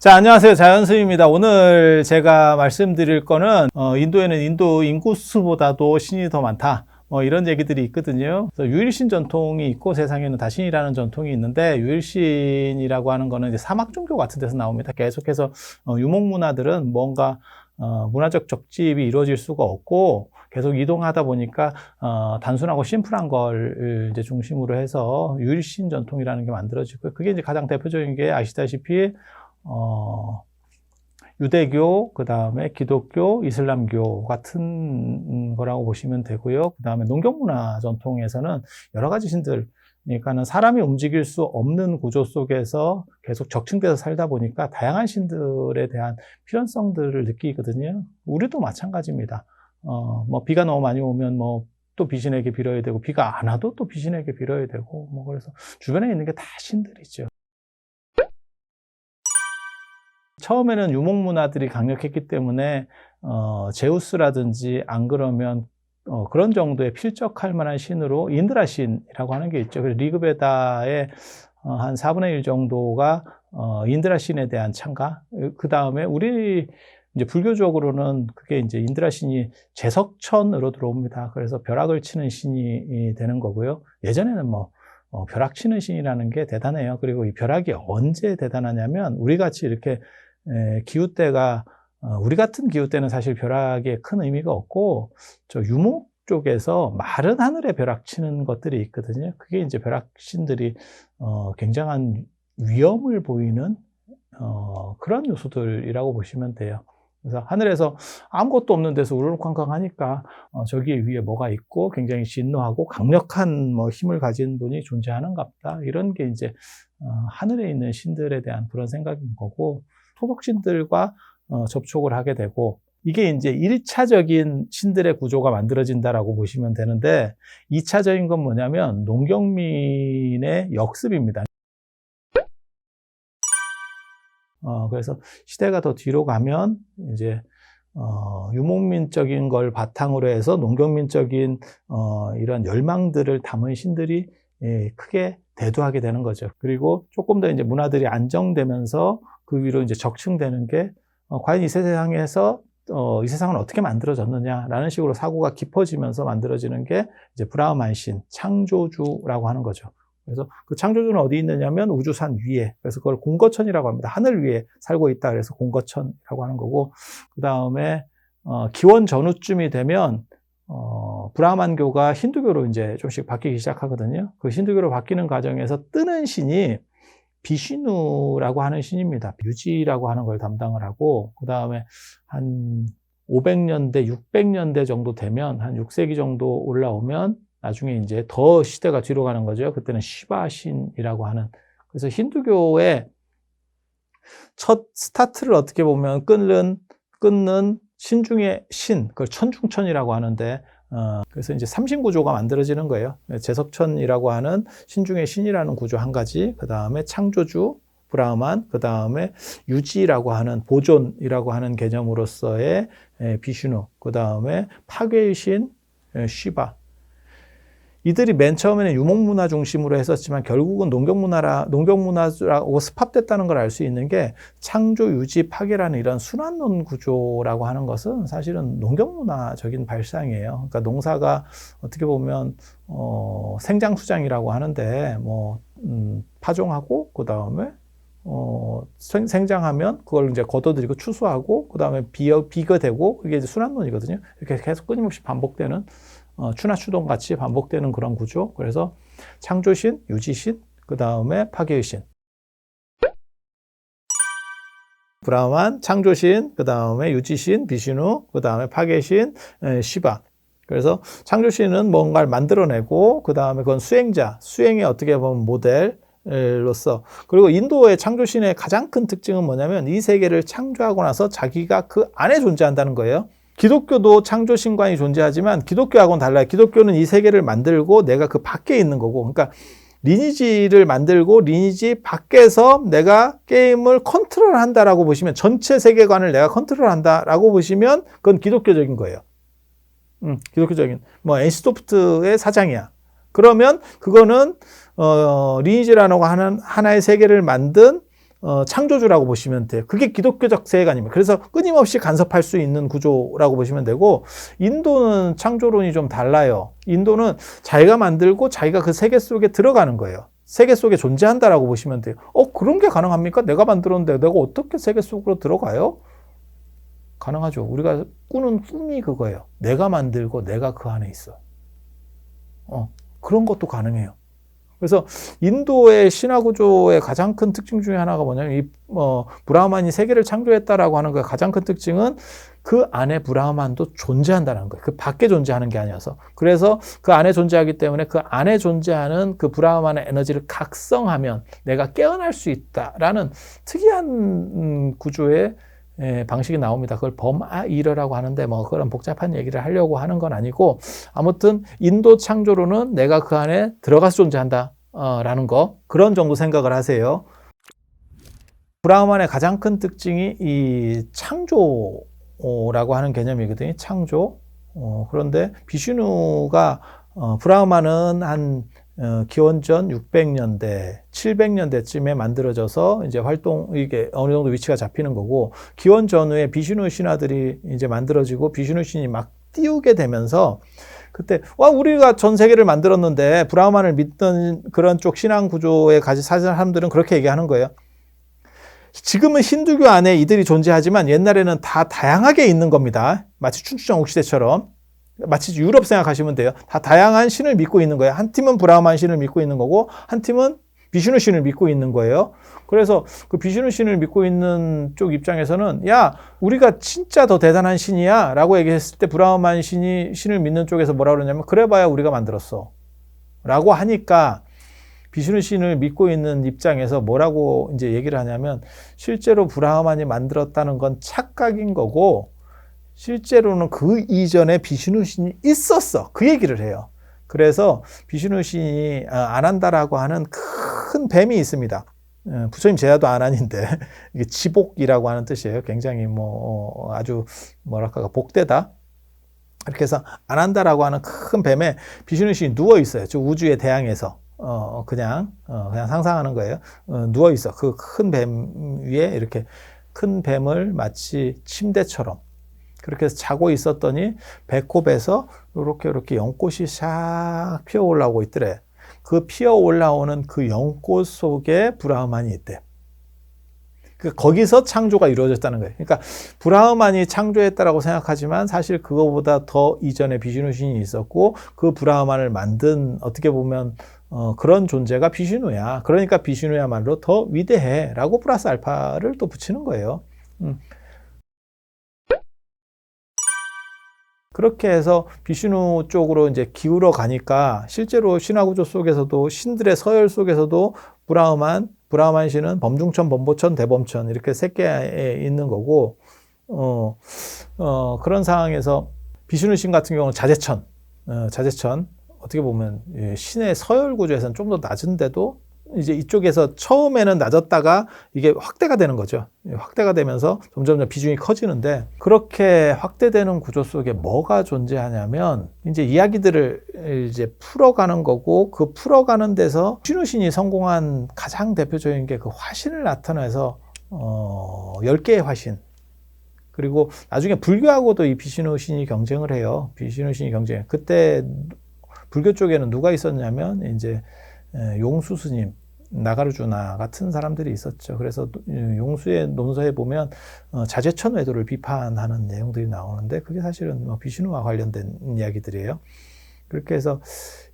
자, 안녕하세요. 자연스입니다. 오늘 제가 말씀드릴 거는 인도에는 인도 인구수보다도 신이 더 많다. 이런 얘기들이 있거든요. 그래서 유일신 전통이 있고 세상에는 다신이라는 전통이 있는데, 유일신이라고 하는 거는 이제 사막 종교 같은 데서 나옵니다. 계속해서 유목 문화들은 뭔가 문화적 적집이 이루어질 수가 없고 계속 이동하다 보니까 단순하고 심플한 걸 이제 중심으로 해서 유일신 전통이라는 게 만들어지고, 그게 이제 가장 대표적인 게 아시다시피 유대교, 그 다음에 기독교, 이슬람교 같은 거라고 보시면 되고요. 그 다음에 농경문화 전통에서는 여러 가지 신들, 그러니까는 사람이 움직일 수 없는 구조 속에서 계속 적층돼서 살다 보니까 다양한 신들에 대한 필연성들을 느끼거든요. 우리도 마찬가지입니다. 비가 너무 많이 오면 또 귀신에게 빌어야 되고, 비가 안 와도 또 귀신에게 빌어야 되고, 그래서 주변에 있는 게 다 신들이죠. 처음에는 유목 문화들이 강력했기 때문에 제우스라든지 안 그러면 그런 정도의 필적할 만한 신으로 인드라 신이라고 하는 게 있죠. 그래서 리그베다의 한 4분의 1 정도가 인드라 신에 대한 찬가. 그 다음에 우리 이제 불교적으로는 그게 이제 인드라 신이 제석천으로 들어옵니다. 그래서 벼락을 치는 신이 되는 거고요. 예전에는 벼락 치는 신이라는 게 대단해요. 그리고 이 벼락이 언제 대단하냐면, 우리 같이 이렇게 기웃대가, 우리 같은 기웃대는 사실 벼락에 큰 의미가 없고, 저 유목 쪽에서 마른 하늘에 벼락 치는 것들이 있거든요. 그게 이제 벼락신들이 굉장한 위험을 보이는 그런 요소들이라고 보시면 돼요. 그래서 하늘에서 아무것도 없는 데서 우르르쾅쾅 하니까 저기 위에 뭐가 있고 굉장히 진노하고 강력한 힘을 가진 분이 존재하는가 보다, 이런 게 이제 하늘에 있는 신들에 대한 그런 생각인 거고, 토속신들과 접촉을 하게 되고, 이게 이제 1차적인 신들의 구조가 만들어진다라고 보시면 되는데, 2차적인 건 뭐냐면 농경민의 역습입니다. 그래서 시대가 더 뒤로 가면 이제 유목민적인 걸 바탕으로 해서 농경민적인 이런 열망들을 담은 신들이 크게 대두하게 되는 거죠. 그리고 조금 더 이제 문화들이 안정되면서 그 위로 이제 적층되는 게 과연 이 세상에서 이 세상은 어떻게 만들어졌느냐라는 식으로 사고가 깊어지면서 만들어지는 게 이제 브라흐만 신, 창조주라고 하는 거죠. 그래서 그 창조주는 어디 있느냐면 우주산 위에, 그래서 그걸 공거천이라고 합니다. 하늘 위에 살고 있다, 그래서 공거천이라고 하는 거고, 그 다음에 기원 전후쯤이 되면 브라흐만교가 힌두교로 이제 좀씩 바뀌기 시작하거든요. 그 힌두교로 바뀌는 과정에서 뜨는 신이 비슈누라고 하는 신입니다. 유지라고 하는 걸 담당을 하고, 그 다음에 한 500년대, 600년대 정도 되면, 한 6세기 정도 올라오면 나중에 이제 더 시대가 뒤로 가는 거죠. 그때는 시바 신이라고 하는, 그래서 힌두교의 첫 스타트를 어떻게 보면 끊는 신 중에 신, 그걸 천중천이라고 하는데, 그래서 이제 삼신구조가 만들어지는 거예요. 제석천이라고 하는 신 중에 신이라는 구조 한 가지, 그 다음에 창조주, 브라흐만, 그 다음에 유지라고 하는 보존이라고 하는 개념으로서의 비슈누, 그 다음에 파괴의 신, 시바. 이들이 맨 처음에는 유목문화 중심으로 했었지만 결국은 농경문화라고 습합됐다는 걸 알 수 있는 게, 창조, 유지, 파괴라는 이런 순환론 구조라고 하는 것은 사실은 농경문화적인 발상이에요. 그러니까 농사가 어떻게 보면 생장수장이라고 하는데, 파종하고 그 다음에 생장하면 그걸 이제 걷어들이고 추수하고 그 다음에 비거되고, 이게 이제 순환론이거든요. 이렇게 계속 끊임없이 반복되는, 추나추동 같이 반복되는 그런 구조. 그래서 창조신, 유지신, 그 다음에 파괴의신. 브라흐만, 창조신, 그 다음에 유지신, 비슈누, 그 다음에 파괴신, 시바. 그래서 창조신은 뭔가를 만들어내고, 그 다음에 그건 수행의 어떻게 보면 모델로서, 그리고 인도의 창조신의 가장 큰 특징은 뭐냐면 이 세계를 창조하고 나서 자기가 그 안에 존재한다는 거예요. 기독교도 창조신관이 존재하지만 기독교하고는 달라요. 기독교는 이 세계를 만들고 내가 그 밖에 있는 거고, 그러니까 리니지를 만들고 리니지 밖에서 내가 게임을 컨트롤한다라고 보시면, 전체 세계관을 내가 컨트롤한다라고 보시면 그건 기독교적인 거예요. 기독교적인, NC소프트의 사장이야. 그러면 그거는 리니지라는 하나의 세계를 만든 창조주라고 보시면 돼요. 그게 기독교적 세계관입니다. 그래서 끊임없이 간섭할 수 있는 구조라고 보시면 되고, 인도는 창조론이 좀 달라요. 인도는 자기가 만들고 자기가 그 세계 속에 들어가는 거예요. 세계 속에 존재한다라고 보시면 돼요. 그런 게 가능합니까? 내가 만들었는데 내가 어떻게 세계 속으로 들어가요? 가능하죠. 우리가 꾸는 꿈이 그거예요. 내가 만들고 내가 그 안에 있어. 그런 것도 가능해요. 그래서 인도의 신화 구조의 가장 큰 특징 중에 하나가 뭐냐면 브라흐만이 세계를 창조했다라고 하는 그 가장 큰 특징은 그 안에 브라흐만도 존재한다는 거예요. 그 밖에 존재하는 게 아니어서. 그래서 그 안에 존재하기 때문에 그 안에 존재하는 그 브라흐만의 에너지를 각성하면 내가 깨어날 수 있다라는 특이한 구조의 방식이 나옵니다. 그걸 범아이러라고 하는데 그런 복잡한 얘기를 하려고 하는 건 아니고, 아무튼 인도 창조로는 내가 그 안에 들어가서 존재한다 라는 거, 그런 정도 생각을 하세요. 브라흐만의 가장 큰 특징이 이 창조라고 하는 개념이거든요. 창조. 그런데 비슈누가 브라흐만은 한 기원전 600년대, 700년대쯤에 만들어져서 이제 이게 어느 정도 위치가 잡히는 거고, 기원 전후에 비슈누 신화들이 이제 만들어지고 비슈누 신이 막 띄우게 되면서, 그때 우리가 전 세계를 만들었는데, 브라흐만을 믿던 그런 쪽 신앙 구조에 가진 사람들은 그렇게 얘기하는 거예요. 지금은 힌두교 안에 이들이 존재하지만 옛날에는 다 다양하게 있는 겁니다. 마치 춘추전국 시대처럼. 마치 유럽 생각하시면 돼요. 다 다양한 신을 믿고 있는 거예요. 한 팀은 브라흐만 신을 믿고 있는 거고, 한 팀은 비슈누 신을 믿고 있는 거예요. 그래서 그 비슈누 신을 믿고 있는 쪽 입장에서는, 야, 우리가 진짜 더 대단한 신이야 라고 얘기했을 때, 브라흐만 신을 믿는 쪽에서 뭐라 그러냐면, 그래봐야 우리가 만들었어 라고 하니까, 비슈누 신을 믿고 있는 입장에서 뭐라고 이제 얘기를 하냐면, 실제로 브라흐만이 만들었다는 건 착각인 거고, 실제로는 그 이전에 비슈누 신이 있었어. 그 얘기를 해요. 그래서 비슈누 신이 안 한다라고 하는 큰 뱀이 있습니다. 부처님 제자도 안 하는데, 이게 지복이라고 하는 뜻이에요. 굉장히 아주 뭐랄까 복되다. 이렇게 해서 안 한다라고 하는 큰 뱀에 비슈누 신이 누워 있어요. 저 우주의 대양에서. 그냥 상상하는 거예요. 누워 있어. 그 큰 뱀 위에 이렇게 큰 뱀을 마치 침대처럼 그렇게 해서 자고 있었더니 배꼽에서 이렇게 연꽃이 샥 피어 올라오고 있더래. 그 피어 올라오는 그 연꽃 속에 브라흐만이 있대. 거기서 창조가 이루어졌다는 거예요. 그러니까 브라흐만이 창조했다라고 생각하지만 사실 그거보다 더 이전에 비슈누 신이 있었고, 그 브라흐만을 만든 어떻게 보면 그런 존재가 비슈누야. 그러니까 비슈누야말로 더 위대해 라고 플러스 알파를 또 붙이는 거예요. 그렇게 해서 비슈누 쪽으로 이제 기울어 가니까 실제로 신화 구조 속에서도 신들의 서열 속에서도 브라흐만 신은 범중천, 범보천, 대범천 이렇게 세 개에 있는 거고, 그런 상황에서 비슈누 신 같은 경우는 자제천 어떻게 보면 신의 서열 구조에서는 좀 더 낮은데도 이제 이쪽에서 처음에는 낮았다가 이게 확대가 되는 거죠. 확대가 되면서 점점 비중이 커지는데, 그렇게 확대되는 구조 속에 뭐가 존재하냐면 이제 이야기들을 이제 풀어가는 거고, 그 풀어가는 데서 비슈누 신이 성공한 가장 대표적인 게 그 화신을 나타내서 10개의 화신. 그리고 나중에 불교하고도 이 비슈누 신이 경쟁을 해요. 비슈누 신이 경쟁해. 그때 불교 쪽에는 누가 있었냐면 이제 용수 스님, 나가르주나 같은 사람들이 있었죠. 그래서 용수의 논서에 보면 자제천 외도를 비판하는 내용들이 나오는데, 그게 사실은 비슈누와 관련된 이야기들이에요. 그렇게 해서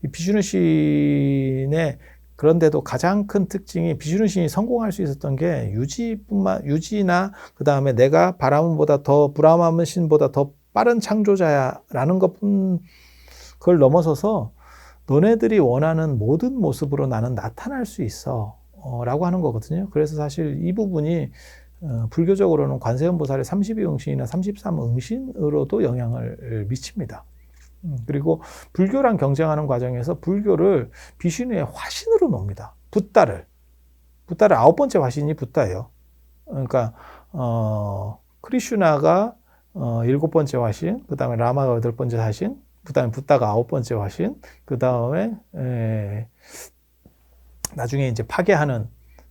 이 비슈누 신의, 그런데도 가장 큰 특징이 비슈누 신이 성공할 수 있었던 게 유지나 그 다음에 내가 바라문보다 더 브라흐만 신보다 더 빠른 창조자야라는 것뿐, 그걸 넘어서서 너네들이 원하는 모든 모습으로 나는 나타날 수 있어 라고 하는 거거든요. 그래서 사실 이 부분이 불교적으로는 관세음보살의 32응신이나 33응신으로도 영향을 미칩니다. 그리고 불교랑 경쟁하는 과정에서 불교를 비슈누의 화신으로 놉니다. 붓다를 9번째 화신이 붓다예요. 그러니까 크리슈나가 7번째 화신, 그 다음에 라마가 8번째 화신, 그 다음에 붓다가 9번째 화신, 그 다음에 나중에 이제 파괴하는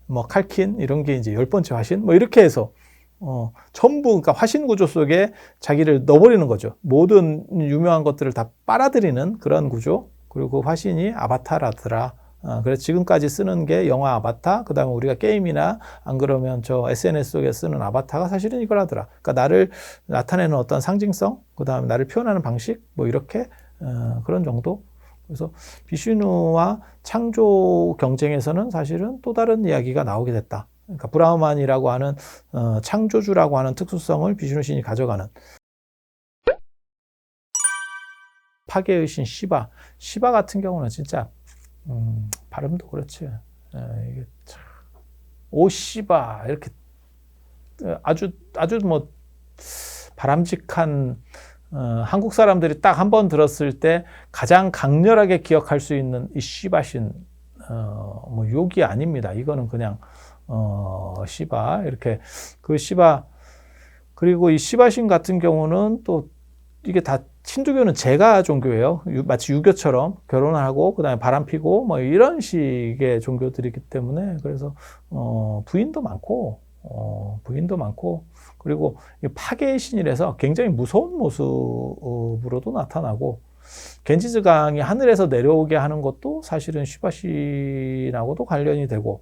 뭐 칼킨 이런 게 이제 10번째 화신 뭐 이렇게 해서 전부 그러니까 화신 구조 속에 자기를 넣어버리는 거죠. 모든 유명한 것들을 다 빨아들이는 그런 구조. 그리고 그 화신이 아바타라더라. 그래서 지금까지 쓰는 게 영화 아바타, 그 다음에 우리가 게임이나 안 그러면 저 SNS 속에 쓰는 아바타가 사실은 이거라더라. 그러니까 나를 나타내는 어떤 상징성, 그 다음에 나를 표현하는 방식, 뭐 이렇게 그런 정도. 그래서 비슈누와 창조 경쟁에서는 사실은 또 다른 이야기가 나오게 됐다. 그러니까 브라흐만이라고 하는 창조주라고 하는 특수성을 비슈누 신이 가져가는. 파괴의 신 시바. 시바 같은 경우는 진짜 발음도 그렇지. 이게 참, 오 시바 이렇게 아주 뭐 바람직한 한국 사람들이 딱 한 번 들었을 때 가장 강렬하게 기억할 수 있는 이 시바신 뭐 욕이 아닙니다. 이거는 그냥 시바 이렇게 그 시바 그리고 이 시바신 같은 경우는 또 이게 다 힌두교는 제가 종교예요. 마치 유교처럼 결혼을 하고 그다음에 바람 피고 뭐 이런 식의 종교들이기 때문에 그래서 부인도 많고 그리고 파괴의 신이라서 굉장히 무서운 모습으로도 나타나고 겐지스강이 하늘에서 내려오게 하는 것도 사실은 시바신하고도 관련이 되고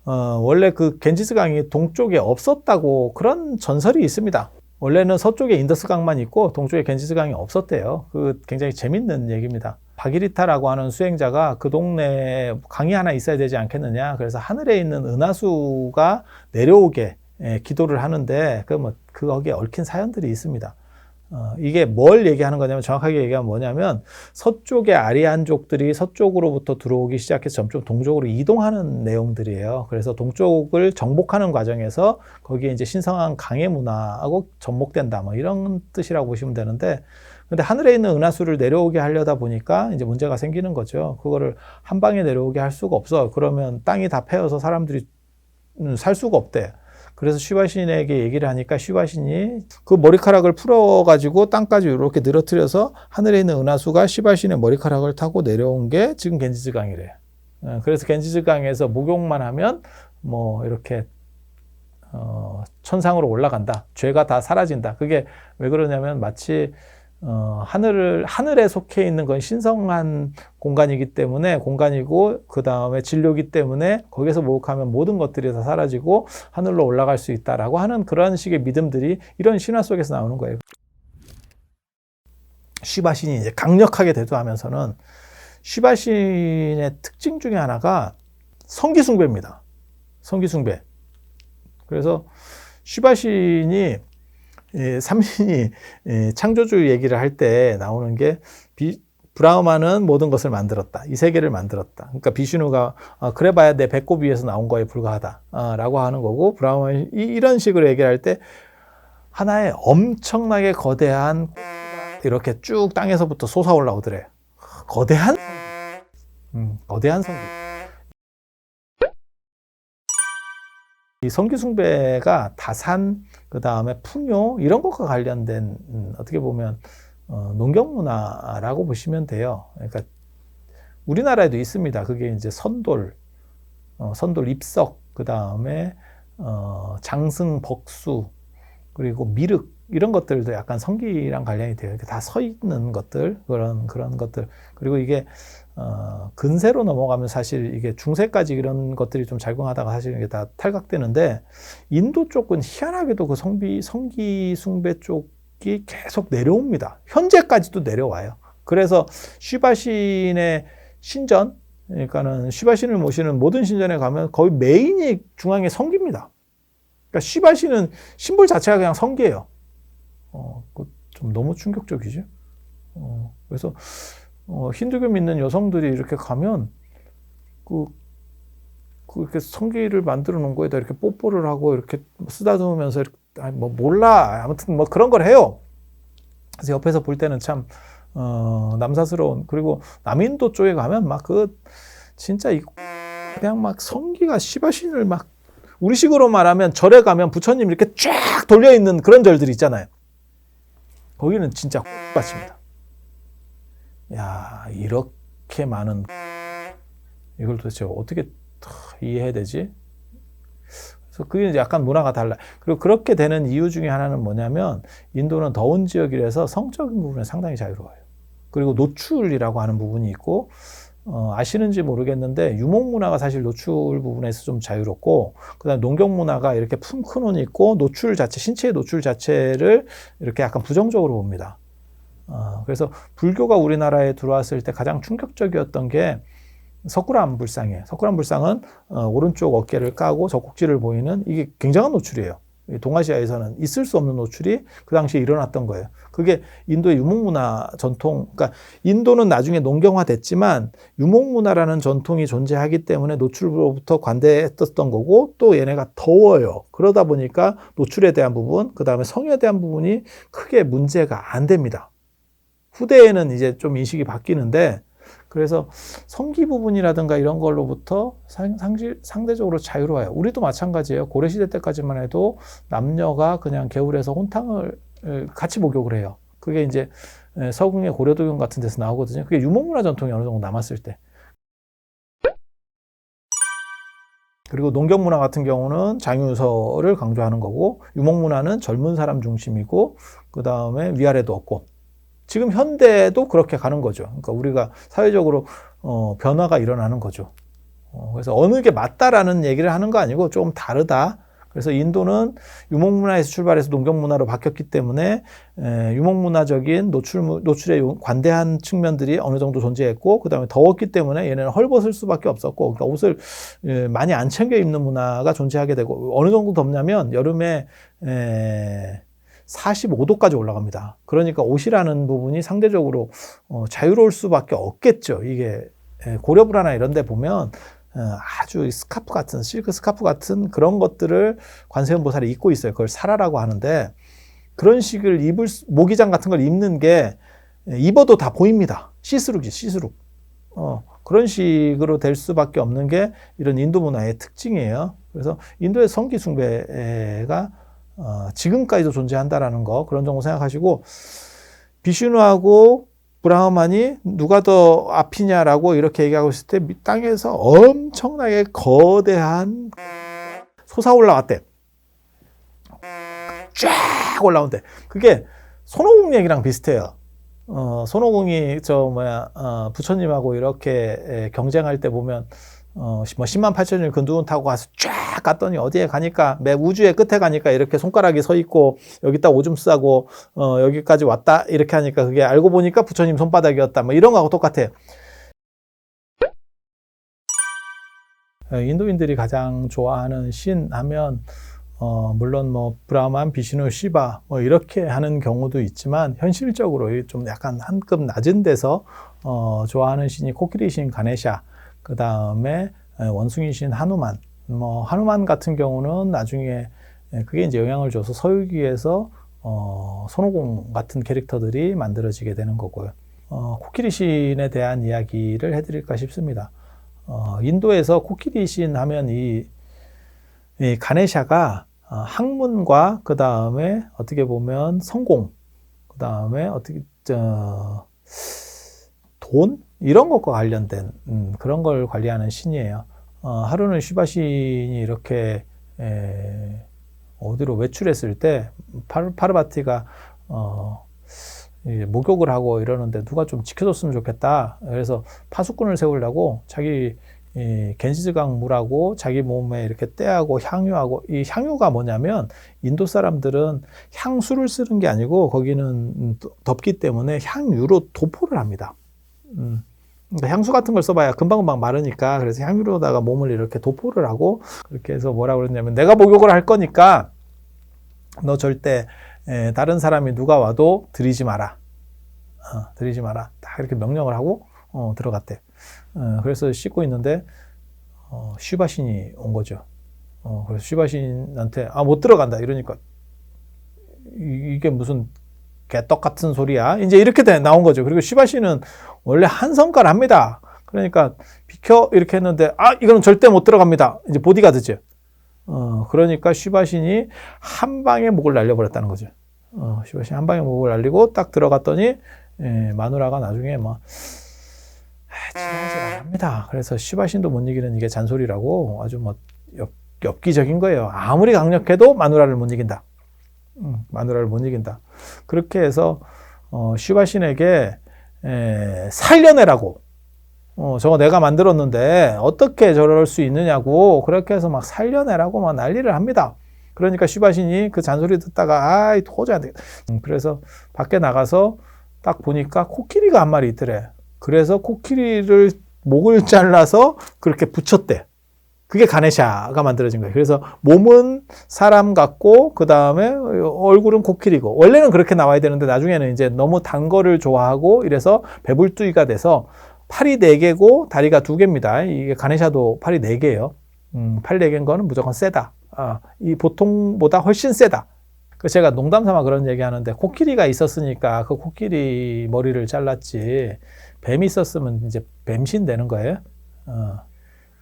원래 그 겐지스강이 동쪽에 없었다고 그런 전설이 있습니다. 원래는 서쪽에 인더스강만 있고 동쪽에 겐지스강이 없었대요. 그 굉장히 재밌는 얘기입니다. 바기리타라고 하는 수행자가 그 동네에 강이 하나 있어야 되지 않겠느냐. 그래서 하늘에 있는 은하수가 내려오게 기도를 하는데 거기에 얽힌 사연들이 있습니다. 이게 뭘 얘기하는 거냐면 정확하게 얘기하면 뭐냐면 서쪽의 아리안족들이 서쪽으로부터 들어오기 시작해서 점점 동쪽으로 이동하는 내용들이에요. 그래서 동쪽을 정복하는 과정에서 거기에 이제 신성한 강의 문화하고 접목된다 뭐 이런 뜻이라고 보시면 되는데 근데 하늘에 있는 은하수를 내려오게 하려다 보니까 이제 문제가 생기는 거죠. 그거를 한 방에 내려오게 할 수가 없어. 그러면 땅이 다 패여서 사람들이 살 수가 없대. 그래서 시바신에게 얘기를 하니까 시바신이 그 머리카락을 풀어가지고 땅까지 이렇게 늘어뜨려서 하늘에 있는 은하수가 시바신의 머리카락을 타고 내려온 게 지금 겐지스강이래. 그래서 겐지스강에서 목욕만 하면 뭐 이렇게 천상으로 올라간다. 죄가 다 사라진다. 그게 왜 그러냐면 마치 하늘에 속해 있는 건 신성한 공간이기 때문에 공간이고 그 다음에 진료기 때문에 거기서 목욕하면 모든 것들이 다 사라지고 하늘로 올라갈 수 있다라고 하는 그런 식의 믿음들이 이런 신화 속에서 나오는 거예요. 시바신이 이제 강력하게 대두하면서는 시바신의 특징 중에 하나가 성기숭배입니다. 성기숭배. 그래서 시바신이 삼신이 창조주 얘기를 할 때 나오는 게 브라흐마는 모든 것을 만들었다. 이 세계를 만들었다. 그러니까 비슈누가 그래봐야 내 배꼽 위에서 나온 거에 불과하다 라고 하는 거고 브라흐마는 이런 식으로 얘기할 때 하나의 엄청나게 거대한 이렇게 쭉 땅에서부터 솟아 올라오더래. 거대한 성기. 이 성기숭배가 다산, 그 다음에 풍요, 이런 것과 관련된, 어떻게 보면, 농경문화라고 보시면 돼요. 그러니까, 우리나라에도 있습니다. 그게 이제 선돌 입석, 그 다음에, 장승, 벅수, 그리고 미륵, 이런 것들도 약간 성기랑 관련이 돼요. 다 서 있는 것들, 그런 것들. 그리고 이게, 근세로 넘어가면 사실 이게 중세까지 이런 것들이 좀 작용하다가 사실 이게 다 탈각되는데, 인도 쪽은 희한하게도 그 성기 숭배 쪽이 계속 내려옵니다. 현재까지도 내려와요. 그래서 시바신의 신전, 그러니까는 시바신을 모시는 모든 신전에 가면 거의 메인이 중앙에 성기입니다. 그러니까 시바신은 심볼 자체가 그냥 성기예요. 좀 너무 충격적이죠. 그래서 힌두교 믿는 여성들이 이렇게 가면 이렇게 성기를 만들어 놓은 거에다 이렇게 뽀뽀를 하고 이렇게 쓰다듬으면서 이렇게, 뭐 몰라 아무튼 뭐 그런 걸 해요. 그래서 옆에서 볼 때는 참 남사스러운. 그리고 남인도 쪽에 가면 막 진짜 그냥 막 성기가 시바신을 막 우리식으로 말하면 절에 가면 부처님 이렇게 쫙 돌려 있는 그런 절들이 있잖아요. 거기는 진짜 X같습니다. 야, 이렇게 많은 이걸 도대체 어떻게 이해해야 되지? 그래서 그게 이제 약간 문화가 달라요. 그리고 그렇게 되는 이유 중에 하나는 뭐냐면 인도는 더운 지역이라서 성적인 부분에 상당히 자유로워요. 그리고 노출이라고 하는 부분이 있고 아시는지 모르겠는데 유목 문화가 사실 노출 부분에서 좀 자유롭고 그다음에 농경 문화가 이렇게 큰 옷 입고 노출 자체, 신체의 노출 자체를 이렇게 약간 부정적으로 봅니다. 그래서 불교가 우리나라에 들어왔을 때 가장 충격적이었던 게 석굴암 불상이에요. 석굴암 불상은 오른쪽 어깨를 까고 젖꼭지를 보이는 이게 굉장한 노출이에요. 동아시아에서는 있을 수 없는 노출이 그 당시에 일어났던 거예요. 그게 인도의 유목문화 전통, 그러니까 인도는 나중에 농경화됐지만 유목문화라는 전통이 존재하기 때문에 노출로부터 관대했었던 거고 또 얘네가 더워요. 그러다 보니까 노출에 대한 부분, 그 다음에 성에 대한 부분이 크게 문제가 안 됩니다. 후대에는 이제 좀 인식이 바뀌는데 그래서 성기 부분이라든가 이런 걸로부터 상대적으로 자유로워요. 우리도 마찬가지예요. 고려시대 때까지만 해도 남녀가 그냥 개울에서 혼탕을 같이 목욕을 해요. 그게 이제 서궁의 고려도경 같은 데서 나오거든요. 그게 유목문화 전통이 어느 정도 남았을 때. 그리고 농경문화 같은 경우는 장유서를 강조하는 거고 유목문화는 젊은 사람 중심이고 그 다음에 위아래도 없고 지금 현대도 그렇게 가는 거죠. 그러니까 우리가 사회적으로 변화가 일어나는 거죠. 그래서 어느 게 맞다라는 얘기를 하는 거 아니고 좀 다르다. 그래서 인도는 유목문화에서 출발해서 농경문화로 바뀌었기 때문에 유목문화적인 노출에 관대한 측면들이 어느 정도 존재했고 그 다음에 더웠기 때문에 얘네는 헐벗을 수밖에 없었고 그러니까 옷을 많이 안 챙겨 입는 문화가 존재하게 되고 어느 정도 덥냐면 여름에 45도까지 올라갑니다. 그러니까 옷이라는 부분이 상대적으로 자유로울 수밖에 없겠죠. 이게 고려불화나 이런 데 보면 아주 스카프 같은 실크 스카프 같은 그런 것들을 관세음 보살이 입고 있어요. 그걸 사라라고 하는데 그런 식을 모기장 같은 걸 입는 게 입어도 다 보입니다. 시스루지 시스루. 그런 식으로 될 수밖에 없는 게 이런 인도 문화의 특징이에요. 그래서 인도의 성기 숭배가 지금까지도 존재한다라는 거 그런 정도 생각하시고 비슈누하고 브라흐만이 누가 더 앞이냐라고 이렇게 얘기하고 있을 때 땅에서 엄청나게 거대한 솟아 올라왔대. 쫙 올라온대. 그게 손오공 얘기랑 비슷해요. 손오공이 부처님하고 이렇게 경쟁할 때 보면 뭐 10만 8천일 근두운 타고 가서 쫙 갔더니 어디에 가니까 매 우주의 끝에 가니까 이렇게 손가락이 서 있고 여기다 오줌 싸고 여기까지 왔다 이렇게 하니까 그게 알고 보니까 부처님 손바닥이었다 뭐 이런 거하고 똑같아요. 인도인들이 가장 좋아하는 신 하면 물론 뭐 브라만, 비슈누, 시바 뭐 이렇게 하는 경우도 있지만 현실적으로 좀 약간 한 급 낮은 데서 좋아하는 신이 코끼리 신 가네샤 그 다음에 원숭이 신 하누만, 뭐 하누만 같은 경우는 나중에 그게 이제 영향을 줘서 서유기에서 손오공 같은 캐릭터들이 만들어지게 되는 거고요. 코끼리 신에 대한 이야기를 해드릴까 싶습니다. 인도에서 코끼리 신 하면 이 가네샤가 학문과 그 다음에 어떻게 보면 성공, 그 다음에 어떻게 돈 이런 것과 관련된 그런 걸 관리하는 신이에요. 하루는 시바 신이 이렇게 어디로 외출했을 때 파르바티가 목욕을 하고 이러는데 누가 좀 지켜줬으면 좋겠다. 그래서 파수꾼을 세우려고 자기 겐시즈강 물하고 자기 몸에 이렇게 때하고 향유하고 이 향유가 뭐냐면 인도 사람들은 향수를 쓰는 게 아니고 거기는 덥기 때문에 향유로 도포를 합니다. 그러니까 향수 같은 걸 써봐야 금방금방 마르니까 그래서 향유로다가 몸을 이렇게 도포를 하고 그렇게 해서 뭐라고 그랬냐면 내가 목욕을 할 거니까 너 절대 다른 사람이 누가 와도 들이지 마라. 들이지 마라. 딱 이렇게 명령을 하고 들어갔대. 그래서 씻고 있는데 시바신이 온 거죠. 그래서 시바신한테 못 들어간다 이러니까 이게 무슨 개떡 같은 소리야. 이제 이렇게 나온 거죠. 그리고 시바신은 원래 한 성깔 합니다. 그러니까 비켜 이렇게 했는데 이거는 절대 못 들어갑니다. 이제 보디가드죠. 그러니까 시바신이 한 방에 목을 날려버렸다는 거죠. 시바신이 한 방에 목을 날리고 딱 들어갔더니 마누라가 나중에 뭐 지랄지랄 합니다. 그래서 시바신도 못 이기는 이게 잔소리라고 아주 뭐 엽기적인 거예요. 아무리 강력해도 마누라를 못 이긴다. 마누라를 못 이긴다. 그렇게 해서 시바 신에게 살려내라고. 저거 내가 만들었는데 어떻게 저럴 수 있느냐고 그렇게 해서 막 살려내라고 막 난리를 합니다. 그러니까 시바 신이 그 잔소리 듣다가 아이 도저히 안 되겠다. 그래서 밖에 나가서 딱 보니까 코끼리가 한 마리 있더래. 그래서 코끼리를 목을 잘라서 그렇게 붙였대. 그게 가네샤가 만들어진 거예요. 그래서 몸은 사람 같고 그 다음에 얼굴은 코끼리고 원래는 그렇게 나와야 되는데 나중에는 이제 너무 단 거를 좋아하고 이래서 배불뚝이가 돼서 팔이 4개고 다리가 2개입니다. 이게 가네샤도 팔이 4개예요. 팔 4개인 거는 무조건 세다. 이 보통보다 훨씬 세다. 그래서 제가 농담 삼아 그런 얘기 하는데 코끼리가 있었으니까 그 코끼리 머리를 잘랐지 뱀이 있었으면 이제 뱀신 되는 거예요.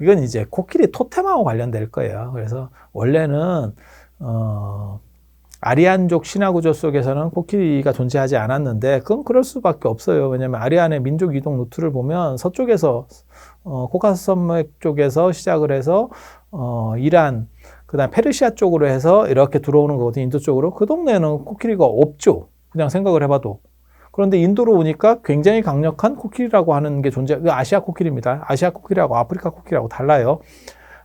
이건 이제 코끼리 토템하고 관련될 거예요. 그래서 원래는 아리안족 신화구조 속에서는 코끼리가 존재하지 않았는데 그건 그럴 수밖에 없어요. 왜냐하면 아리안의 민족 이동 루트를 보면 서쪽에서 코카스 산맥 쪽에서 시작을 해서 이란 그다음 페르시아 쪽으로 해서 이렇게 들어오는 거거든요. 인도 쪽으로. 그 동네에는 코끼리가 없죠. 그냥 생각을 해봐도. 그런데 인도로 오니까 굉장히 강력한 코끼리라고 하는 게 아시아 코끼리입니다. 아시아 코끼리하고 아프리카 코끼리하고 달라요.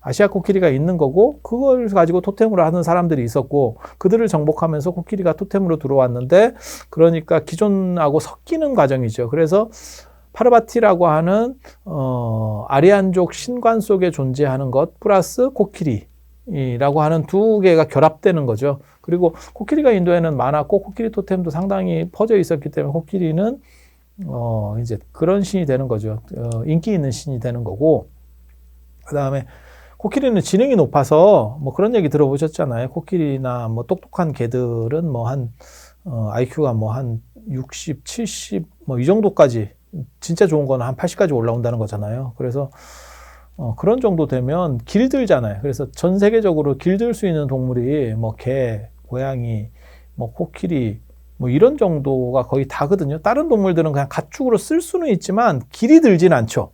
아시아 코끼리가 있는 거고 그걸 가지고 토템으로 하는 사람들이 있었고 그들을 정복하면서 코끼리가 토템으로 들어왔는데 그러니까 기존하고 섞이는 과정이죠. 그래서 파르바티라고 하는 아리안족 신관 속에 존재하는 것 플러스 코끼리라고 하는 두 개가 결합되는 거죠. 그리고 코끼리가 인도에는 많았고 코끼리 토템도 상당히 퍼져 있었기 때문에 코끼리는 이제 그런 신이 되는 거죠. 인기 있는 신이 되는 거고 그다음에 코끼리는 지능이 높아서 뭐 그런 얘기 들어보셨잖아요. 코끼리나 뭐 똑똑한 개들은 뭐 한 IQ가 뭐 한 60, 70 뭐 이 정도까지 진짜 좋은 거는 한 80까지 올라온다는 거잖아요. 그래서 그런 정도 되면 길들잖아요. 그래서 전 세계적으로 길들 수 있는 동물이 뭐 개, 고양이, 뭐 코끼리 뭐 이런 정도가 거의 다거든요. 다른 동물들은 그냥 가축으로 쓸 수는 있지만 길이 들진 않죠.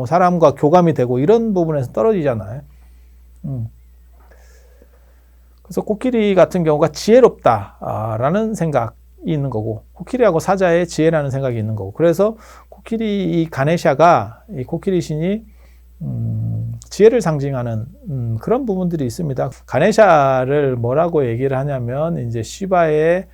사람과 교감이 되고 이런 부분에서 떨어지잖아요. 그래서 코끼리 같은 경우가 지혜롭다라는 생각이 있는 거고 코끼리하고 사자의 지혜라는 생각이 있는 거고 그래서 코끼리 이 가네샤가 이 코끼리 신이 지혜를 상징하는 그런 부분들이 있습니다. 가네샤를 뭐라고 얘기를 하냐면 이제 시바의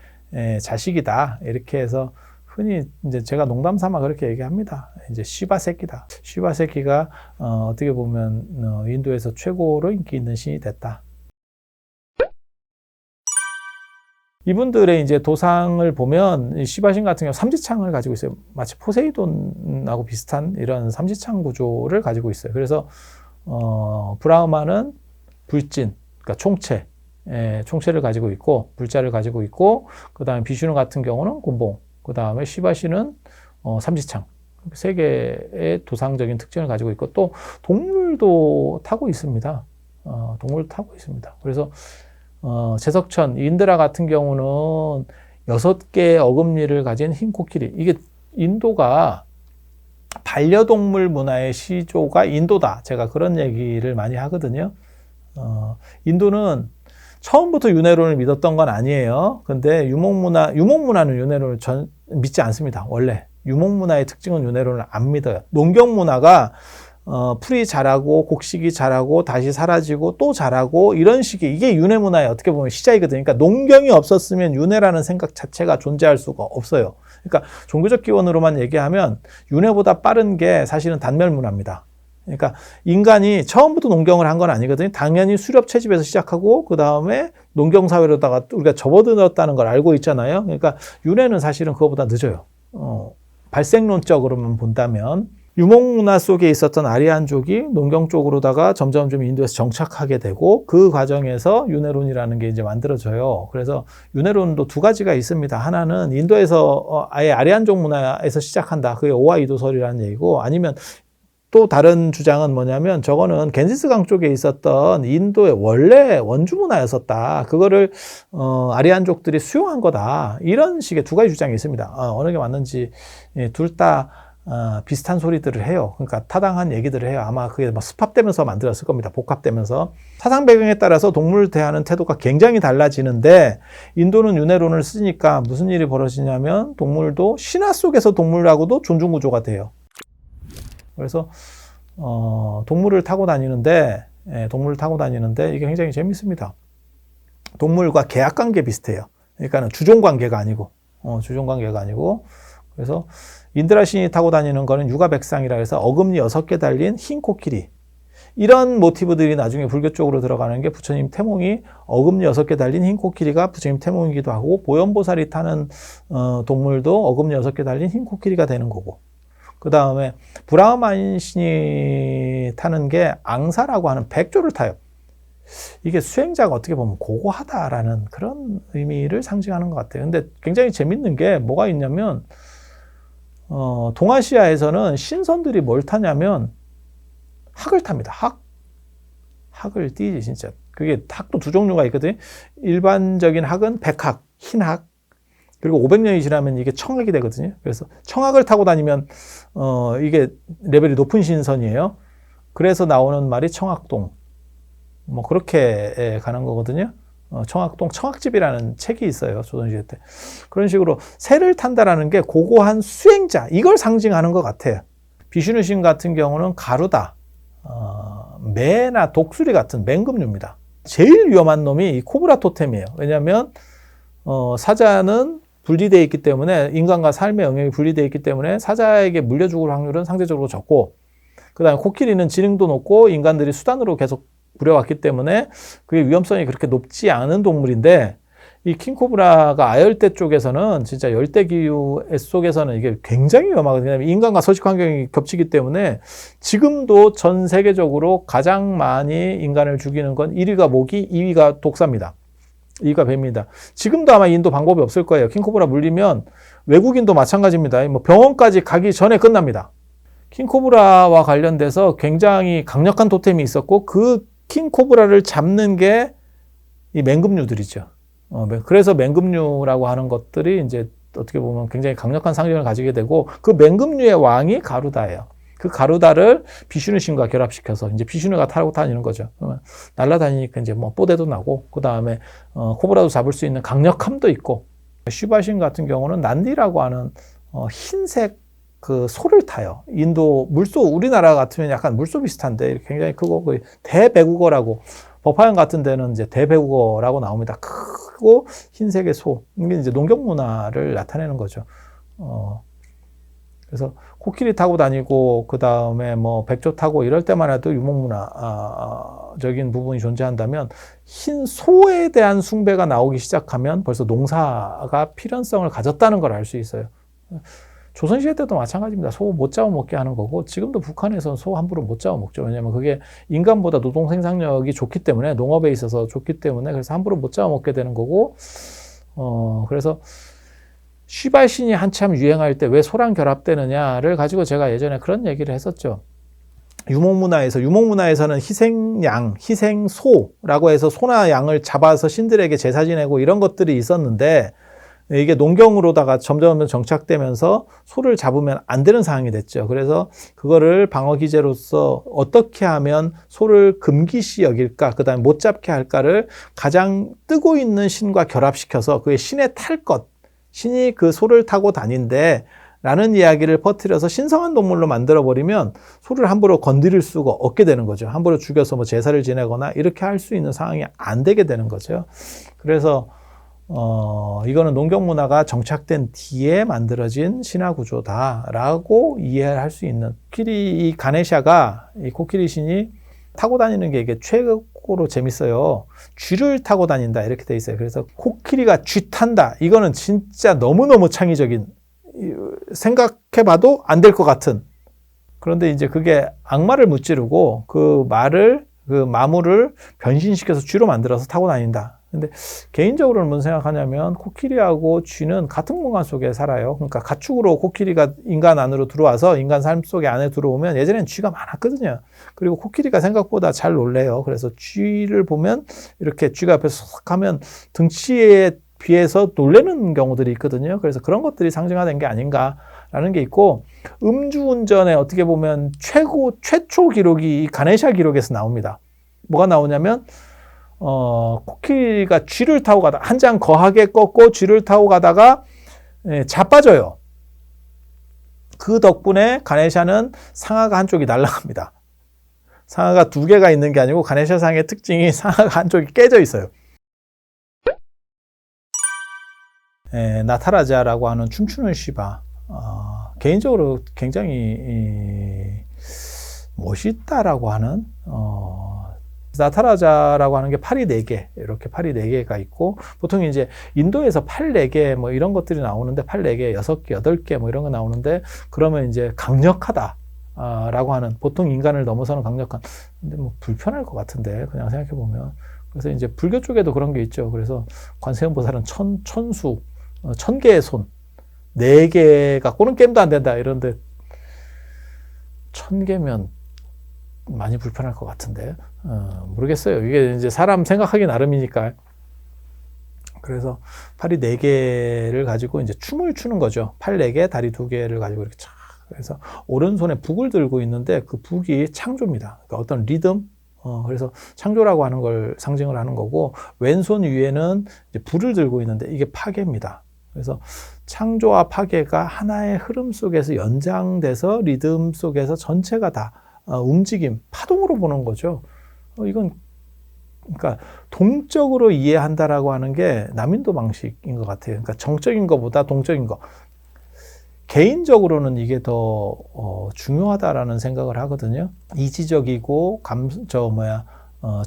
자식이다 이렇게 해서 흔히 이제 제가 농담 삼아 그렇게 얘기합니다. 이제 시바 새끼다. 시바 새끼가 어떻게 보면 인도에서 최고로 인기 있는 신이 됐다. 이분들의 이제 도상을 보면 시바신 같은 경우 삼지창을 가지고 있어요. 마치 포세이돈하고 비슷한 이런 삼지창 구조를 가지고 있어요. 그래서 브라흐마는 불진, 그러니까 총체, 총체를 가지고 있고 불자를 가지고 있고 그 다음에 비슈누 같은 경우는 곤봉, 그 다음에 시바신은 삼지창. 세 개의 도상적인 특징을 가지고 있고 또 동물도 타고 있습니다. 동물도 타고 있습니다. 그래서 제석천, 인드라 같은 경우는 6개의 어금니를 가진 흰 코끼리. 이게 인도가 반려동물 문화의 시조가 인도다. 제가 그런 얘기를 많이 하거든요. 인도는 처음부터 윤회론을 믿었던 건 아니에요. 근데 유목문화는 윤회론을 믿지 않습니다. 원래. 유목문화의 특징은 윤회론을 안 믿어요. 농경문화가 풀이 자라고 곡식이 자라고 다시 사라지고 또 자라고 이런 식의 이게 윤회 문화의 어떻게 보면 시작이거든요. 그러니까 농경이 없었으면 윤회라는 생각 자체가 존재할 수가 없어요. 그러니까 종교적 기원으로만 얘기하면 윤회보다 빠른 게 사실은 단멸 문화입니다. 그러니까 인간이 처음부터 농경을 한 건 아니거든요. 당연히 수렵 채집에서 시작하고 그 다음에 농경 사회로다가 우리가 접어들었다는 걸 알고 있잖아요. 그러니까 윤회는 사실은 그거보다 늦어요. 발생론적으로만 본다면 유목문화 속에 있었던 아리안족이 농경 쪽으로다가 점점 인도에서 정착하게 되고 그 과정에서 윤회론이라는 게 이제 만들어져요. 그래서 윤회론도 두 가지가 있습니다. 하나는 인도에서 아예 아리안족 문화에서 시작한다. 그게 오하이도설이라는 얘기고 아니면 또 다른 주장은 뭐냐면 저거는 겐지스강 쪽에 있었던 인도의 원래 원주 문화였었다. 그거를 아리안족들이 수용한 거다. 이런 식의 두 가지 주장이 있습니다. 어느 게 맞는지 둘 다 비슷한 소리들을 해요. 그러니까 타당한 얘기들을 해요. 아마 그게 뭐 습합되면서 만들었을 겁니다. 복합되면서. 사상 배경에 따라서 동물을 대하는 태도가 굉장히 달라지는데 인도는 윤회론을 쓰니까 무슨 일이 벌어지냐면 동물도 신화 속에서 동물하고도 존중 구조가 돼요. 그래서 동물을 타고 다니는데 이게 굉장히 재밌습니다. 동물과 계약 관계 비슷해요. 그러니까는 주종 관계가 아니고 그래서 인드라 신이 타고 다니는 거는 유가백상이라 해서 어금니 6개 달린 흰 코끼리. 이런 모티브들이 나중에 불교 쪽으로 들어가는 게 부처님 태몽이 어금니 6개 달린 흰 코끼리가 부처님 태몽이기도 하고 보현보살이 타는 동물도 어금니 6개 달린 흰 코끼리가 되는 거고 그 다음에 브라흐만 신이 타는 게 앙사라고 하는 백조를 타요. 이게 수행자가 어떻게 보면 고고하다라는 그런 의미를 상징하는 것 같아요. 근데 굉장히 재밌는 게 뭐가 있냐면 동아시아에서는 신선들이 뭘 타냐면 학을 탑니다. 학을 띄지 진짜. 그게 학도 두 종류가 있거든요. 일반적인 학은 백학, 흰학. 그리고 500년이 지나면 이게 청학이 되거든요. 그래서 청학을 타고 다니면 이게 레벨이 높은 신선이에요. 그래서 나오는 말이 청학동. 뭐 그렇게 가는 거거든요. 청학동 청학집이라는 책이 있어요. 조선시대 때. 그런 식으로 새를 탄다라는 게 고고한 수행자 이걸 상징하는 것 같아요. 비슈누 신 같은 경우는 가루다, 매나 독수리 같은 맹금류입니다. 제일 위험한 놈이 이 코브라 토템이에요. 왜냐하면 사자는 분리되어 있기 때문에 인간과 삶의 영역이 분리되어 있기 때문에 사자에게 물려 죽을 확률은 상대적으로 적고 그 다음에 코끼리는 지능도 높고 인간들이 수단으로 계속 부려왔기 때문에 그게 위험성이 그렇게 높지 않은 동물인데 이 킹코브라가 아열대 쪽에서는 진짜 열대 기후 속에서는 이게 굉장히 위험하거든요. 왜냐하면 인간과 서식 환경이 겹치기 때문에 지금도 전 세계적으로 가장 많이 인간을 죽이는 건 1위가 모기, 2위가 독사입니다. 2위가 뱀입니다. 지금도 아마 인도 방법이 없을 거예요. 킹코브라 물리면 외국인도 마찬가지입니다. 뭐 병원까지 가기 전에 끝납니다. 킹코브라와 관련돼서 굉장히 강력한 토템이 있었고 그 킹코브라를 잡는 게 이 맹금류들이죠. 그래서 맹금류라고 하는 것들이 이제 어떻게 보면 굉장히 강력한 상징을 가지게 되고 그 맹금류의 왕이 가루다예요. 그 가루다를 비슈누 신과 결합시켜서 이제 비슈누가 타고 다니는 거죠. 날아다니니까 이제 뭐 뽀대도 나고 그 다음에 코브라도 잡을 수 있는 강력함도 있고 시바신 같은 경우는 난디라고 하는 흰색 그 소를 타요. 인도 물소, 우리나라 같으면 약간 물소 비슷한데 굉장히 크고 그 대배국어라고 법화영 같은 데는 이제 대배국어라고 나옵니다. 크고 흰색의 소. 이게 이제 농경 문화를 나타내는 거죠. 그래서 코끼리 타고 다니고 그 다음에 뭐 백조 타고 이럴 때만 해도 유목문화적인 부분이 존재한다면 흰 소에 대한 숭배가 나오기 시작하면 벌써 농사가 필연성을 가졌다는 걸 알 수 있어요. 조선시대 때도 마찬가지입니다. 소 못 잡아먹게 하는 거고 지금도 북한에서는 소 함부로 못 잡아먹죠. 왜냐하면 그게 인간보다 노동 생산력이 좋기 때문에 농업에 있어서 좋기 때문에 그래서 함부로 못 잡아먹게 되는 거고 그래서 시발신이 한참 유행할 때 왜 소랑 결합되느냐를 가지고 제가 예전에 그런 얘기를 했었죠. 유목문화에서는 희생양, 희생소라고 해서 소나 양을 잡아서 신들에게 제사 지내고 이런 것들이 있었는데 이게 농경으로다가 점점 정착되면서 소를 잡으면 안 되는 상황이 됐죠. 그래서 그거를 방어 기제로서 어떻게 하면 소를 금기시 여길까, 그 다음에 못 잡게 할까를 가장 뜨고 있는 신과 결합시켜서 그게 신에 탈 것, 신이 그 소를 타고 다닌대 라는 이야기를 퍼뜨려서 신성한 동물로 만들어버리면 소를 함부로 건드릴 수가 없게 되는 거죠. 함부로 죽여서 뭐 제사를 지내거나 이렇게 할 수 있는 상황이 안 되게 되는 거죠. 그래서 이거는 농경 문화가 정착된 뒤에 만들어진 신화 구조다라고 이해를 할 수 있는 이 가네샤가 이 코끼리 신이 타고 다니는 게 이게 최고로 재밌어요. 쥐를 타고 다닌다 이렇게 돼 있어요. 그래서 코끼리가 쥐 탄다 이거는 진짜 너무너무 창의적인 생각해봐도 안 될 것 같은 그런데 이제 그게 악마를 무찌르고 그 마물을 변신시켜서 쥐로 만들어서 타고 다닌다. 근데 개인적으로는 뭔 생각하냐면 코끼리하고 쥐는 같은 공간 속에 살아요. 그러니까 가축으로 코끼리가 인간 안으로 들어와서 인간 삶 속에 안에 들어오면 예전엔 쥐가 많았거든요. 그리고 코끼리가 생각보다 잘 놀래요. 그래서 쥐를 보면 이렇게 쥐가 옆에서 쏙 하면 등치에 비해서 놀래는 경우들이 있거든요. 그래서 그런 것들이 상징화된 게 아닌가 라는 게 있고, 음주운전에 어떻게 보면 최초 기록이 이 가네샤 기록에서 나옵니다. 뭐가 나오냐면, 코끼리가 쥐를 타고 가다, 한 장 거하게 꺾고 쥐를 타고 가다가 자빠져요. 그 덕분에 가네샤는 상아가 한쪽이 날아갑니다. 상아가 두 개가 있는 게 아니고 가네샤 상의 특징이 상아가 한쪽이 깨져 있어요. 나타라자라고 하는 춤추는 시바, 개인적으로 굉장히 멋있다라고 하는, 나타라자라고 하는 게 팔이 4개, 이렇게 팔이 4개가 있고, 보통 이제 인도에서 팔 4개 뭐 이런 것들이 나오는데, 팔 4개, 6개, 8개 뭐 이런 거 나오는데, 그러면 이제 강력하다 라고 하는, 보통 인간을 넘어서는 강력한, 근데 뭐 불편할 것 같은데 그냥 생각해 보면. 그래서 이제 불교 쪽에도 그런 게 있죠. 그래서 관세음보살은 천수, 1000개의 손, 4개 갖고는 게임도 안 된다 이런데, 1000개면 많이 불편할 것 같은데, 모르겠어요. 이게 이제 사람 생각하기 나름이니까. 그래서 팔이 4개를 가지고 이제 춤을 추는 거죠. 팔 4개, 다리 2개를 가지고 이렇게 촥. 그래서 오른손에 북을 들고 있는데 그 북이 창조입니다. 그러니까 어떤 리듬, 그래서 창조라고 하는 걸 상징을 하는 거고, 왼손 위에는 이제 불을 들고 있는데 이게 파괴입니다. 그래서 창조와 파괴가 하나의 흐름 속에서 연장돼서 리듬 속에서 전체가 다 움직임, 파동으로 보는 거죠. 이건 그러니까 동적으로 이해한다라고 하는 게 남인도 방식인 것 같아요. 그러니까 정적인 것보다 동적인 것. 개인적으로는 이게 더 중요하다라는 생각을 하거든요. 이지적이고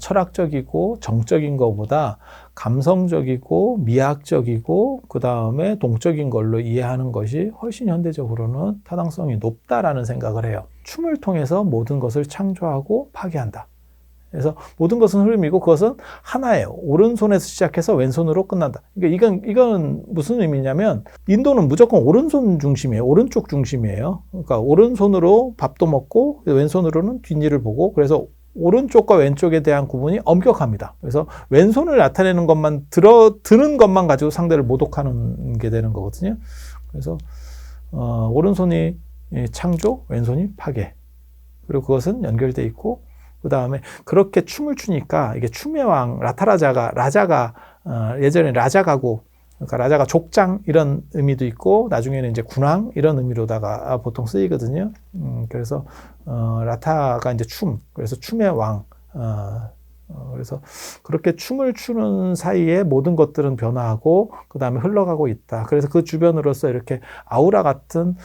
철학적이고 정적인 것보다 감성적이고 미학적이고 그 다음에 동적인 걸로 이해하는 것이 훨씬 현대적으로는 타당성이 높다라는 생각을 해요. 춤을 통해서 모든 것을 창조하고 파괴한다. 그래서 모든 것은 흐름이고 그것은 하나예요. 오른손에서 시작해서 왼손으로 끝난다. 그러니까 이건 무슨 의미냐면, 인도는 무조건 오른손 중심이에요. 오른쪽 중심이에요. 그러니까 오른손으로 밥도 먹고 왼손으로는 뒷일을 보고, 그래서 오른쪽과 왼쪽에 대한 구분이 엄격합니다. 그래서 왼손을 나타내는 것만 드는 것만 가지고 상대를 모독하는 게 되는 거거든요. 그래서 오른손이 창조, 왼손이 파괴. 그리고 그것은 연결돼 있고, 그 다음에 그렇게 춤을 추니까 이게 춤의 왕 라자가 예전에 라자가고, 그러니까 라자가 족장 이런 의미도 있고, 나중에는 이제 군왕 이런 의미로다가 보통 쓰이거든요. 그래서 라타가 이제 춤, 그래서 춤의 왕. 그래서 그렇게 춤을 추는 사이에 모든 것들은 변화하고 그 다음에 흘러가고 있다. 그래서 그 주변으로서 이렇게 아우라 같은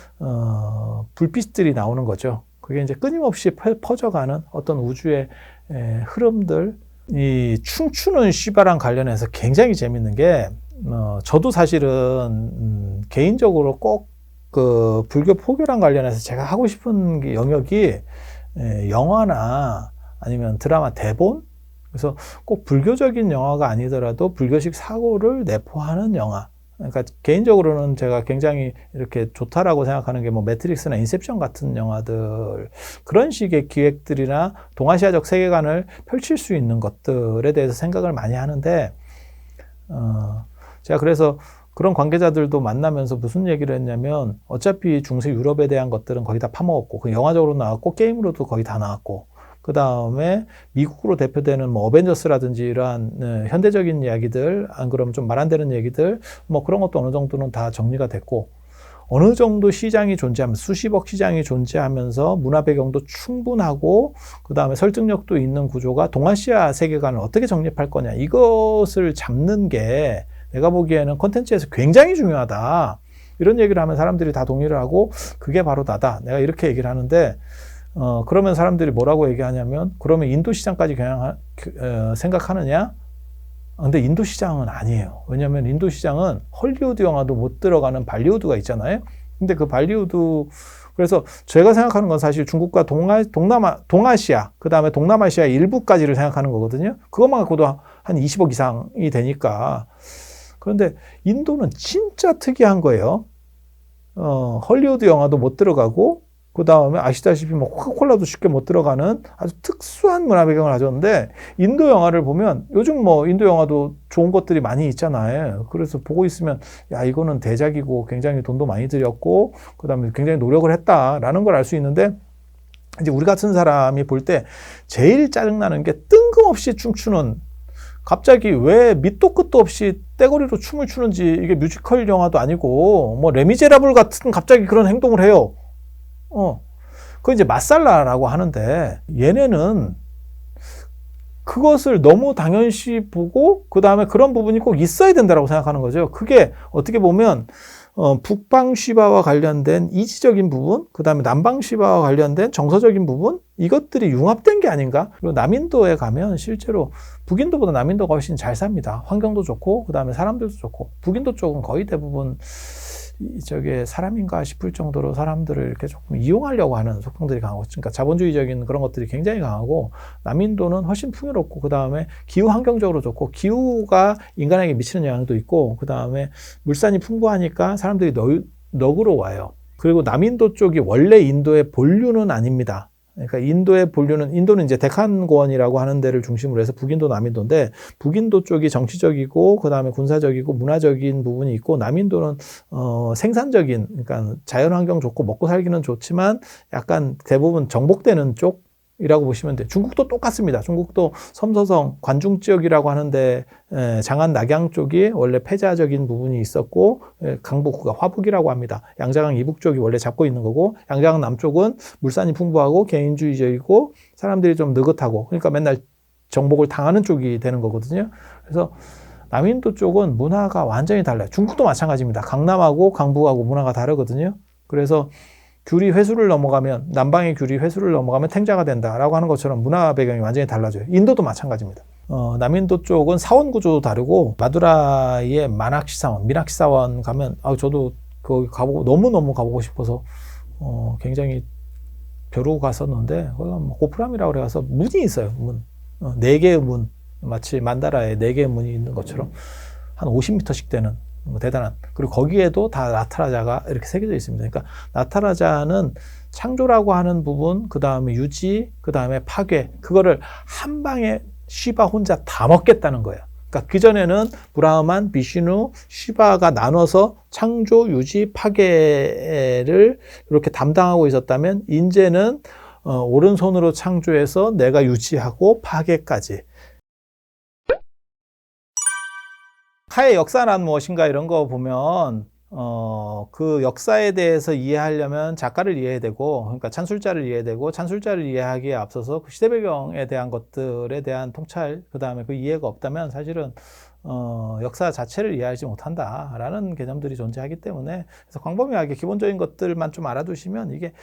불빛들이 나오는 거죠. 그게 이제 끊임없이 퍼져가는 어떤 우주의 흐름들. 이 춤추는 시바랑 관련해서 굉장히 재밌는 게, 저도 사실은 개인적으로 꼭 그 불교 포교랑 관련해서 제가 하고 싶은 영역이 영화나 아니면 드라마 대본, 그래서 꼭 불교적인 영화가 아니더라도 불교식 사고를 내포하는 영화. 그러니까 개인적으로는 제가 굉장히 이렇게 좋다라고 생각하는 게 뭐 매트릭스나 인셉션 같은 영화들, 그런 식의 기획들이나 동아시아적 세계관을 펼칠 수 있는 것들에 대해서 생각을 많이 하는데, 제가 그래서 그런 관계자들도 만나면서 무슨 얘기를 했냐면, 어차피 중세 유럽에 대한 것들은 거의 다 파먹었고, 그 영화적으로 나왔고 게임으로도 거의 다 나왔고, 그 다음에 미국으로 대표되는 뭐 어벤져스라든지 이러한 현대적인 이야기들, 안 그러면 좀 말 안 되는 얘기들, 뭐 그런 것도 어느 정도는 다 정리가 됐고, 어느 정도 시장이 존재하면서, 수십억 시장이 존재하면서 문화 배경도 충분하고, 그 다음에 설득력도 있는 구조가 동아시아 세계관을 어떻게 정립할 거냐, 이것을 잡는 게 내가 보기에는 콘텐츠에서 굉장히 중요하다. 이런 얘기를 하면 사람들이 다 동의를 하고, 그게 바로 나다. 내가 이렇게 얘기를 하는데, 그러면 사람들이 뭐라고 얘기하냐면, 그러면 인도 시장까지 그냥 생각하느냐? 근데 인도 시장은 아니에요. 왜냐하면 인도 시장은 헐리우드 영화도 못 들어가는 발리우드가 있잖아요. 근데 그 발리우드, 그래서 제가 생각하는 건 사실 중국과 동아시아, 그 다음에 동남아시아 일부까지를 생각하는 거거든요. 그것만 갖고도 한 20억 이상이 되니까. 그런데 인도는 진짜 특이한 거예요. 헐리우드 영화도 못 들어가고, 그 다음에 아시다시피 뭐 코카콜라도 쉽게 못 들어가는 아주 특수한 문화 배경을 가졌는데, 인도 영화를 보면 요즘 뭐 인도 영화도 좋은 것들이 많이 있잖아요. 그래서 보고 있으면 야 이거는 대작이고 굉장히 돈도 많이 들였고 그다음에 굉장히 노력을 했다라는 걸 알 수 있는데 이제 우리 같은 사람이 볼 때 제일 짜증나는 게 뜬금없이 춤추는 갑자기 왜 밑도 끝도 없이 떼거리로 춤을 추는지 이게 뮤지컬 영화도 아니고 뭐 레미제라블 같은 갑자기 그런 행동을 해요. 그거 이제 맛살라라고 하는데 얘네는 그것을 너무 당연시 보고 그 다음에 그런 부분이 꼭 있어야 된다고 생각하는 거죠. 그게 어떻게 보면 북방 시바와 관련된 이지적인 부분, 그 다음에 남방 시바와 관련된 정서적인 부분, 이것들이 융합된 게 아닌가? 그리고 남인도에 가면 실제로 북인도보다 남인도가 훨씬 잘 삽니다. 환경도 좋고, 그 다음에 사람들도 좋고, 북인도 쪽은 거의 대부분 저게 사람인가 싶을 정도로 사람들을 이렇게 조금 이용하려고 하는 속성들이 강하고, 그러니까 자본주의적인 그런 것들이 굉장히 강하고, 남인도는 훨씬 풍요롭고, 그 다음에 기후 환경적으로 좋고, 기후가 인간에게 미치는 영향도 있고, 그 다음에 물산이 풍부하니까 사람들이 너그러 와요. 그리고 남인도 쪽이 원래 인도의 본류는 아닙니다. 그러니까 인도는 이제 데칸고원이라고 하는 데를 중심으로 해서 북인도, 남인도인데 북인도 쪽이 정치적이고 그 다음에 군사적이고 문화적인 부분이 있고 남인도는 생산적인 그러니까 자연환경 좋고 먹고 살기는 좋지만 약간 대부분 정복되는 쪽이라고 보시면 돼요. 중국도 똑같습니다. 중국도 섬서성 관중 지역이라고 하는데 장안 낙양 쪽이 원래 패자적인 부분이 있었고 강북구가 화북이라고 합니다. 양자강 이북 쪽이 원래 잡고 있는 거고 양자강 남쪽은 물산이 풍부하고 개인주의적이고 사람들이 좀 느긋하고 그러니까 맨날 정복을 당하는 쪽이 되는 거거든요. 그래서 남인도 쪽은 문화가 완전히 달라요. 중국도 마찬가지입니다. 강남하고 강북하고 문화가 다르거든요. 그래서 귤이 회수를 넘어가면 남방의 귤이 회수를 넘어가면 탱자가 된다라고 하는 것처럼 문화 배경이 완전히 달라져요. 인도도 마찬가지입니다. 남인도 쪽은 사원 구조도 다르고 마두라이의 마낙시 사원, 미낙시 사원 가면 저도 거기 가보고 너무너무 가보고 싶어서 굉장히 벼르고 갔었는데 거기가 고프람이라고 그래서 문이 있어요. 문. 4개의 문. 마치 만다라에 4개의 문이 있는 것처럼 한 50m씩 되는 대단한. 그리고 거기에도 다 나타라자가 이렇게 새겨져 있습니다. 그러니까 나타라자는 창조라고 하는 부분, 그 다음에 유지, 그 다음에 파괴, 그거를 한 방에 시바 혼자 다 먹겠다는 거예요. 그러니까 그전에는 브라흐만, 비슈누, 시바가 나눠서 창조, 유지, 파괴를 이렇게 담당하고 있었다면 이제는 오른손으로 창조해서 내가 유지하고 파괴까지. 카의 역사란 무엇인가 이런 거 보면 그 역사에 대해서 이해하려면 작가를 이해해야 되고 그러니까 찬술자를 이해해야 되고 찬술자를 이해하기에 앞서서 그 시대 배경에 대한 것들에 대한 통찰 그 다음에 그 이해가 없다면 사실은 역사 자체를 이해하지 못한다라는 개념들이 존재하기 때문에 그래서 광범위하게 기본적인 것들만 좀 알아두시면 이게